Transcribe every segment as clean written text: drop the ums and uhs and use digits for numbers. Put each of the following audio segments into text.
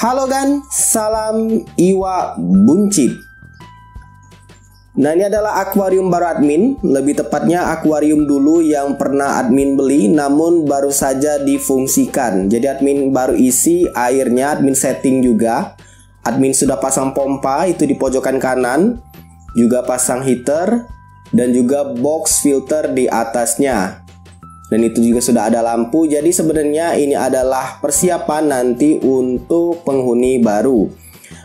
Halo kan, salam Iwa Buncit. Nah, ini adalah akuarium baru admin. Lebih tepatnya akuarium dulu yang pernah admin beli namun baru saja difungsikan. Jadi admin baru isi airnya, admin setting juga. Admin sudah pasang pompa itu di pojokan kanan, juga pasang heater dan juga box filter di atasnya. Dan itu juga sudah ada lampu. Jadi sebenarnya ini adalah persiapan nanti untuk penghuni baru.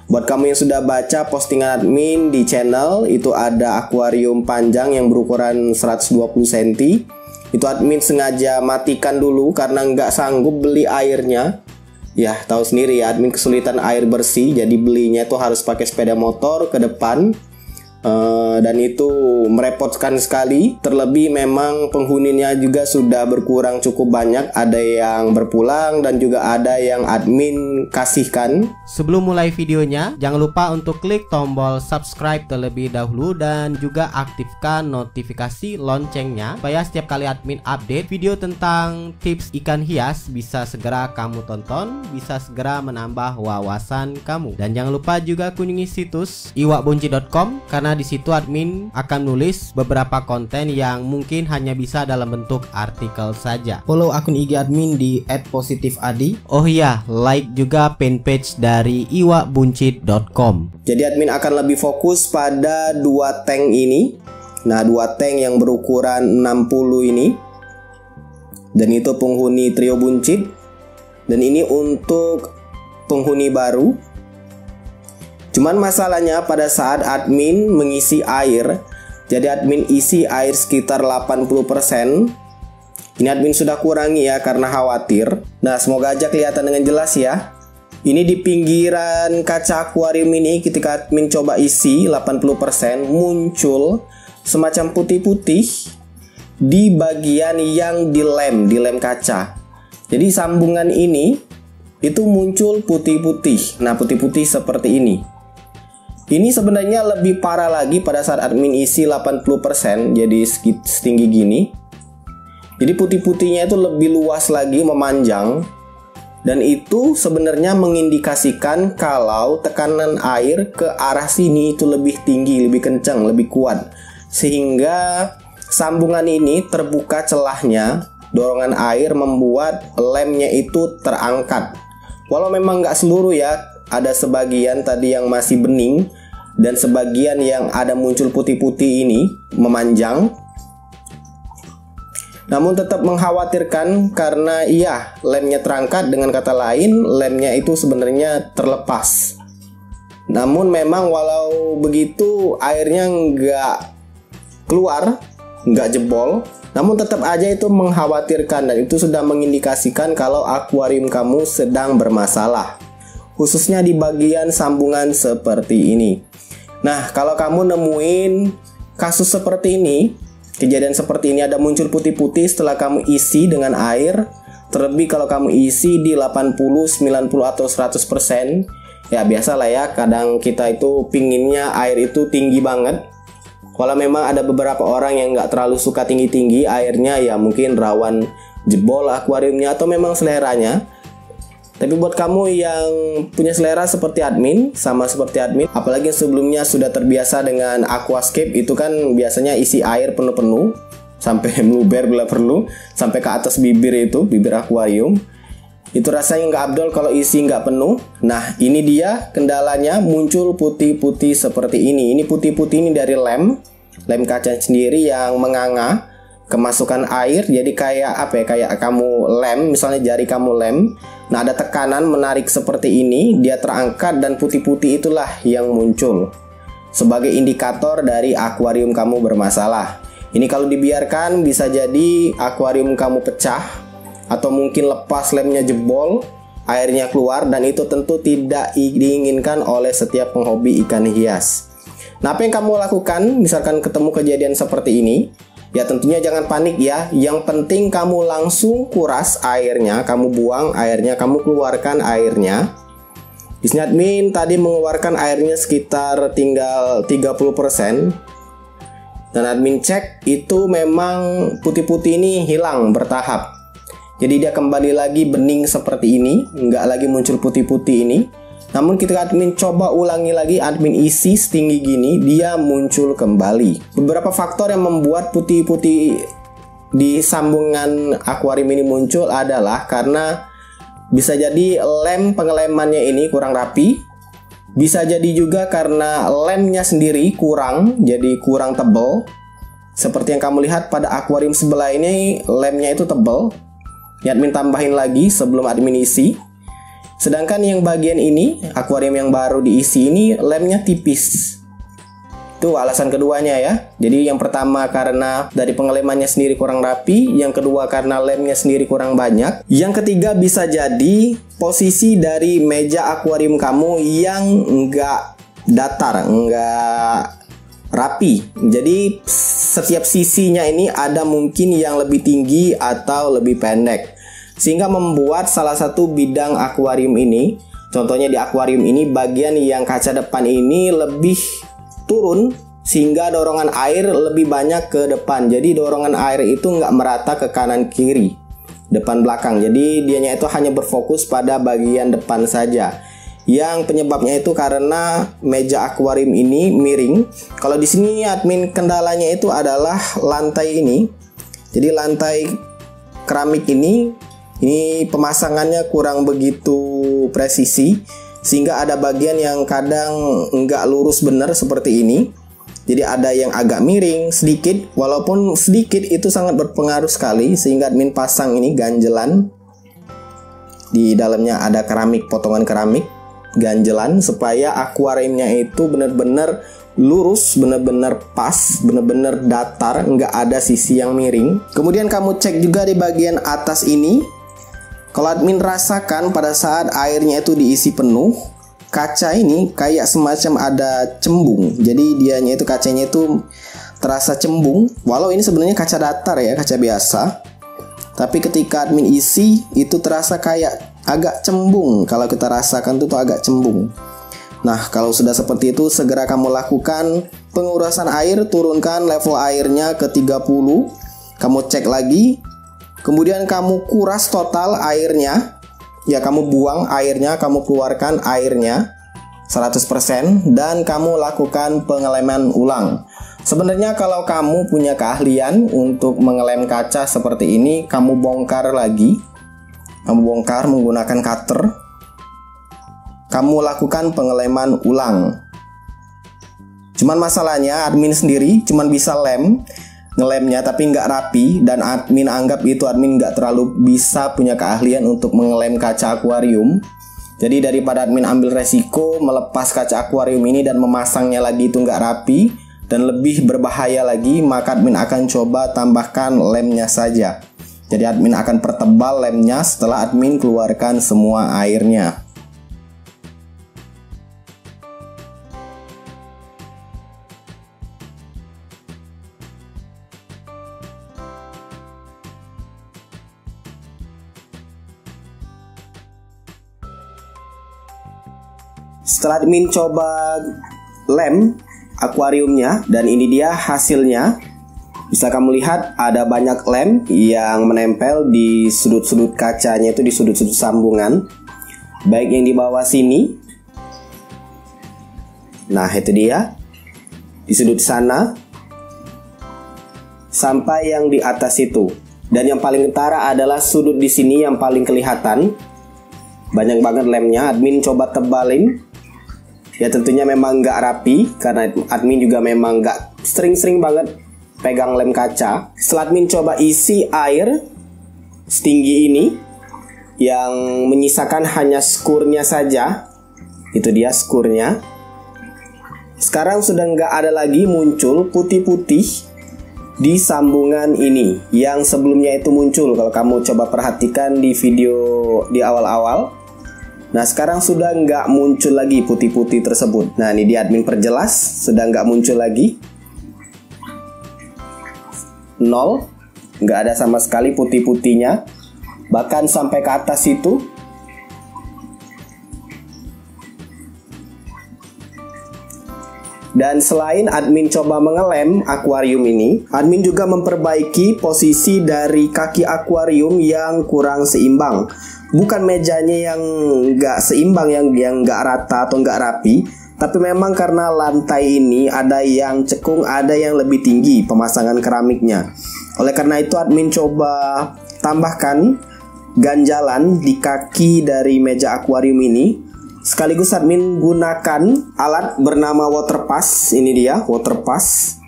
Buat kamu yang sudah baca postingan admin di channel, itu ada akuarium panjang yang berukuran 120 cm. Itu admin sengaja matikan dulu karena nggak sanggup beli airnya. Ya, tahu sendiri ya, admin kesulitan air bersih. Jadi belinya itu harus pakai sepeda motor ke depan. Dan itu merepotkan sekali. Terlebih memang penghuninya juga sudah berkurang cukup banyak. Ada yang berpulang dan juga ada yang admin kasihkan. Sebelum mulai videonya, jangan lupa untuk klik tombol subscribe terlebih dahulu dan juga aktifkan notifikasi loncengnya supaya setiap kali admin update video tentang tips ikan hias bisa segera kamu tonton, bisa segera menambah wawasan kamu. Dan jangan lupa juga kunjungi situs iwabunci.com karena di situ admin akan nulis beberapa konten yang mungkin hanya bisa dalam bentuk artikel saja. Follow akun IG admin di @positifadi. Oh iya, like juga fanpage dari iwabunci.com. Jadi admin akan lebih fokus pada dua tank ini. Nah, dua tank yang berukuran 60 ini. Dan itu penghuni trio buncit. Dan ini untuk penghuni baru. Cuman masalahnya pada saat admin mengisi air, jadi admin isi air sekitar 80%. Ini admin sudah kurangi ya karena khawatir. Nah, semoga aja kelihatan dengan jelas ya. Ini di pinggiran kaca akuarium ini ketika admin coba isi 80% muncul semacam putih-putih di bagian yang dilem kaca. Jadi sambungan ini itu muncul putih-putih. Nah, putih-putih seperti ini. Ini sebenarnya lebih parah lagi pada saat admin isi 80%, jadi setinggi gini. Jadi putih-putihnya itu lebih luas lagi, memanjang. Dan itu sebenarnya mengindikasikan kalau tekanan air ke arah sini itu lebih tinggi, lebih kencang, lebih kuat. Sehingga sambungan ini terbuka celahnya, dorongan air membuat lemnya itu terangkat. Walau memang nggak seluruh ya, ada sebagian tadi yang masih bening dan sebagian yang ada muncul putih-putih ini memanjang. Namun tetap mengkhawatirkan karena iya, lemnya terangkat, dengan kata lain lemnya itu sebenarnya terlepas. Namun memang walau begitu airnya nggak keluar, nggak jebol. Namun tetap aja itu mengkhawatirkan dan itu sudah mengindikasikan kalau akuarium kamu sedang bermasalah. Khususnya di bagian sambungan seperti ini. Nah, kalau kamu nemuin kasus seperti ini, kejadian seperti ini ada muncul putih-putih setelah kamu isi dengan air, terlebih kalau kamu isi di 80, 90 atau 100%, ya biasalah ya, kadang kita itu pinginnya air itu tinggi banget. Kalau memang ada beberapa orang yang nggak terlalu suka tinggi-tinggi airnya, ya mungkin rawan jebol akuariumnya atau memang seleranya. Tapi buat kamu yang punya selera seperti admin, sama seperti admin, apalagi sebelumnya sudah terbiasa dengan aquascape, itu kan biasanya isi air penuh-penuh sampai meluber bila perlu, sampai ke atas bibir itu, bibir akuarium. Itu rasanya nggak abdol kalau isi nggak penuh. Nah, ini dia kendalanya, muncul putih-putih seperti ini. Ini putih-putih ini dari lem kaca sendiri yang menganga, kemasukan air. Jadi kayak apa ya, kayak kamu lem, misalnya jari kamu lem. Nah, ada tekanan menarik seperti ini, dia terangkat dan putih-putih itulah yang muncul sebagai indikator dari akuarium kamu bermasalah. Ini kalau dibiarkan bisa jadi akuarium kamu pecah atau mungkin lepas, lemnya jebol, airnya keluar, dan itu tentu tidak diinginkan oleh setiap penghobi ikan hias. Nah, apa yang kamu lakukan misalkan ketemu kejadian seperti ini? Ya tentunya jangan panik ya. Yang penting kamu langsung kuras airnya, kamu buang airnya, kamu keluarkan airnya. Di sini admin tadi mengeluarkan airnya sekitar tinggal 30%. Dan admin cek itu memang putih-putih ini hilang bertahap. Jadi dia kembali lagi bening seperti ini, nggak lagi muncul putih-putih ini. Namun ketika admin coba ulangi lagi, admin isi setinggi gini, dia muncul kembali. Beberapa faktor yang membuat putih-putih di sambungan akuarium ini muncul adalah karena bisa jadi lem pengelemannya ini kurang rapi. Bisa jadi juga karena lemnya sendiri kurang, jadi kurang tebal. Seperti yang kamu lihat pada akuarium sebelah ini, lemnya itu tebal. Ini admin tambahin lagi sebelum admin isi. Sedangkan yang bagian ini, akuarium yang baru diisi ini, lemnya tipis. Itu alasan keduanya ya. Jadi yang pertama karena dari pengelemannya sendiri kurang rapi. Yang kedua karena lemnya sendiri kurang banyak. Yang ketiga bisa jadi posisi dari meja akuarium kamu yang enggak datar, enggak rapi. Jadi setiap sisinya ini ada mungkin yang lebih tinggi atau lebih pendek, sehingga membuat salah satu bidang akuarium ini, contohnya di akuarium ini, bagian yang kaca depan ini lebih turun, sehingga dorongan air lebih banyak ke depan. Jadi dorongan air itu nggak merata ke kanan kiri, depan belakang. Jadi dianya itu hanya berfokus pada bagian depan saja. Yang penyebabnya itu karena meja akuarium ini miring. Kalau di sini admin kendalanya itu adalah lantai ini. Jadi lantai keramik ini pemasangannya kurang begitu presisi, sehingga ada bagian yang kadang nggak lurus benar seperti ini. Jadi ada yang agak miring sedikit, walaupun sedikit itu sangat berpengaruh sekali, sehingga admin pasang ini ganjelan. Di dalamnya ada keramik, potongan keramik ganjelan, supaya akuariumnya itu benar-benar lurus, benar-benar pas, benar-benar datar, nggak ada sisi yang miring. Kemudian kamu cek juga di bagian atas ini. Kalau admin rasakan pada saat airnya itu diisi penuh, kaca ini kayak semacam ada cembung. Jadi dianya itu, kacanya itu terasa cembung. Walau ini sebenarnya kaca datar ya, kaca biasa. Tapi ketika admin isi, itu terasa kayak agak cembung. Kalau kita rasakan itu agak cembung. Nah, kalau sudah seperti itu, segera kamu lakukan pengurusan air, turunkan level airnya ke 30. Kamu cek lagi. Kemudian kamu kuras total airnya. Ya, kamu buang airnya, kamu keluarkan airnya 100%, dan kamu lakukan pengeleman ulang. Sebenarnya kalau kamu punya keahlian untuk mengelem kaca seperti ini, kamu bongkar lagi. Kamu bongkar menggunakan cutter. Kamu lakukan pengeleman ulang. Cuman masalahnya admin sendiri cuman bisa ngelemnya tapi nggak rapi, dan admin anggap itu admin nggak terlalu bisa punya keahlian untuk mengelem kaca akuarium. Jadi daripada admin ambil resiko melepas kaca akuarium ini dan memasangnya lagi itu nggak rapi dan lebih berbahaya lagi, maka admin akan coba tambahkan lemnya saja. Jadi admin akan pertebal lemnya setelah admin keluarkan semua airnya. Setelah admin coba lem akuariumnya, dan ini dia hasilnya. Bisa kamu lihat ada banyak lem yang menempel di sudut-sudut kacanya, itu di sudut-sudut sambungan, baik yang di bawah sini. Nah, itu dia di sudut sana sampai yang di atas itu. Dan yang paling utara adalah sudut di sini yang paling kelihatan. Banyak banget lemnya. Admin coba tebalin. Ya tentunya memang nggak rapi, karena admin juga memang nggak sering-sering banget pegang lem kaca. Setelah admin coba isi air setinggi ini, yang menyisakan hanya skurnya saja. Itu dia skurnya. Sekarang sudah nggak ada lagi muncul putih-putih di sambungan ini, yang sebelumnya itu muncul. Kalau kamu coba perhatikan di video di awal-awal. Nah, sekarang sudah nggak muncul lagi putih-putih tersebut. Nah, ini dia admin perjelas, sudah nggak muncul lagi. 0, nggak ada sama sekali putih-putihnya. Bahkan sampai ke atas itu. Dan selain admin coba mengelem akuarium ini, admin juga memperbaiki posisi dari kaki akuarium yang kurang seimbang. bukan mejanya yang nggak seimbang, yang nggak rata atau nggak rapi, tapi memang karena lantai ini ada yang cekung, ada yang lebih tinggi pemasangan keramiknya. Oleh karena itu admin coba tambahkan ganjalan di kaki dari meja akuarium ini. Sekaligus admin gunakan alat bernama water pass. Ini dia water pass.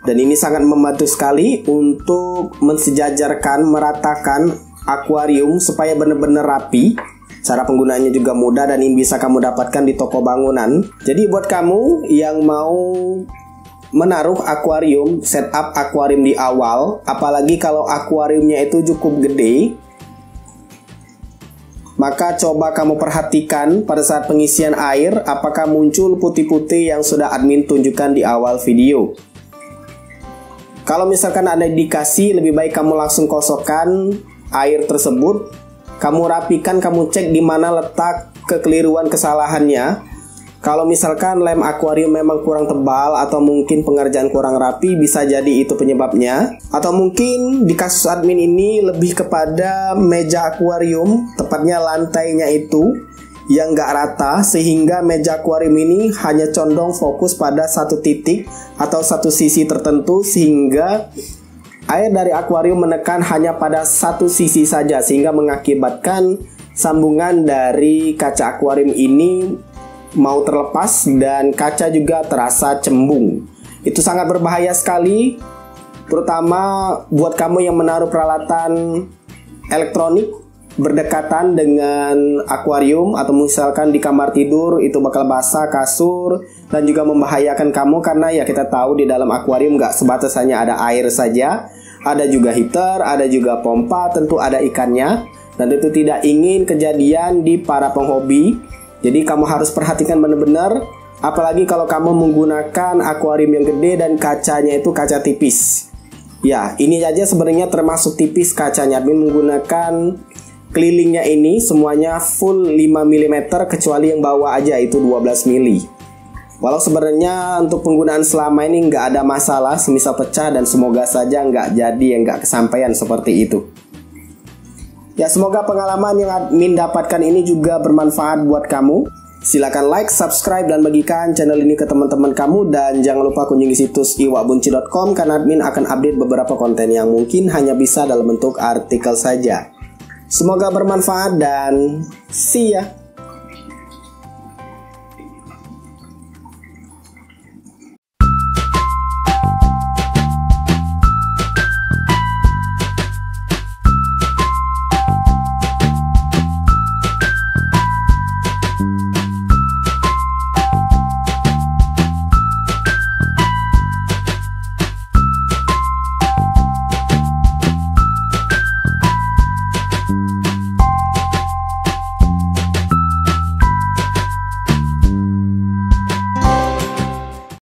Dan ini sangat membantu sekali untuk mensejajarkan, meratakan akuarium supaya benar-benar rapi. Cara penggunaannya juga mudah dan ini bisa kamu dapatkan di toko bangunan. Jadi buat kamu yang mau menaruh akuarium, setup akuarium di awal, apalagi kalau akuariumnya itu cukup gede, maka coba kamu perhatikan pada saat pengisian air apakah muncul putih-putih yang sudah admin tunjukkan di awal video. Kalau misalkan ada indikasi, lebih baik kamu langsung kosongkan air tersebut. Kamu rapikan, kamu cek di mana letak kekeliruan kesalahannya. Kalau misalkan lem akuarium memang kurang tebal atau mungkin pengerjaan kurang rapi, bisa jadi itu penyebabnya. Atau mungkin di kasus admin ini lebih kepada meja akuarium, tepatnya lantainya itu yang nggak rata, sehingga meja akuarium ini hanya condong fokus pada satu titik atau satu sisi tertentu, sehingga air dari akuarium menekan hanya pada satu sisi saja, sehingga mengakibatkan sambungan dari kaca akuarium ini mau terlepas dan kaca juga terasa cembung. Itu sangat berbahaya sekali, terutama buat kamu yang menaruh peralatan elektronik berdekatan dengan akuarium, atau misalkan di kamar tidur itu bakal basah kasur dan juga membahayakan kamu, karena ya kita tahu di dalam akuarium nggak sebatas hanya ada air saja, ada juga heater, ada juga pompa, tentu ada ikannya, dan itu tidak ingin kejadian di para penghobi. Jadi kamu harus perhatikan benar-benar, apalagi kalau kamu menggunakan akuarium yang gede dan kacanya itu kaca tipis. Ya, ini aja sebenarnya termasuk tipis kacanya. Admin menggunakan kelilingnya ini semuanya full 5 mm, kecuali yang bawah aja itu 12 mm. Walau sebenarnya untuk penggunaan selama ini nggak ada masalah, semisal pecah, dan semoga saja nggak jadi, yang nggak kesampaian seperti itu. Ya, semoga pengalaman yang admin dapatkan ini juga bermanfaat buat kamu. Silakan like, subscribe, dan bagikan channel ini ke teman-teman kamu. Dan jangan lupa kunjungi situs iwakbunci.com, karena admin akan update beberapa konten yang mungkin hanya bisa dalam bentuk artikel saja. Semoga bermanfaat dan see ya.